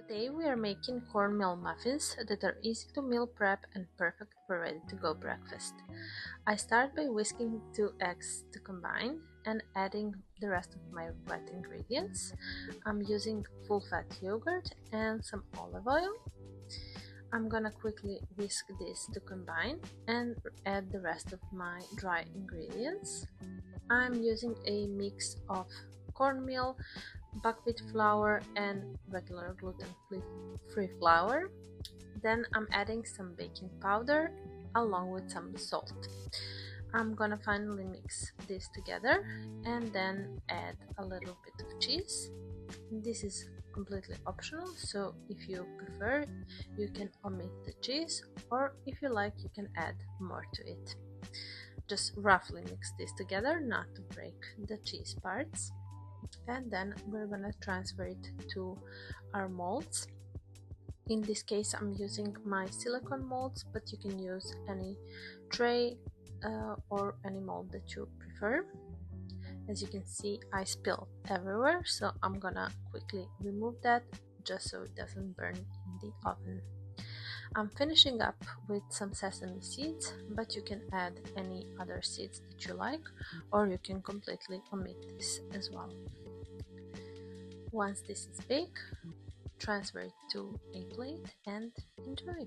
Today we are making cornmeal muffins that are easy to meal prep and perfect for ready-to-go breakfast. I start by whisking 2 eggs to combine and adding the rest of my wet ingredients. I'm using full-fat yogurt and some olive oil. I'm gonna quickly whisk this to combine and add the rest of my dry ingredients. I'm using a mix of cornmeal, buckwheat flour and regular gluten-free flour. Then I'm adding some baking powder along with some salt. I'm gonna finally mix this together and then add a little bit of cheese. This is completely optional, so if you prefer you can omit the cheese, or if you like you can add more to it. Just roughly mix this together, not to break the cheese parts. And then we're gonna transfer it to our molds. In this case I'm using my silicone molds, but you can use any tray or any mold that you prefer. As you can see, I spill everywhere, so I'm gonna quickly remove that just so it doesn't burn in the oven. I'm finishing up with some sesame seeds, but you can add any other seeds that you like, or you can completely omit this as well. Once this is baked, transfer it to a plate and enjoy.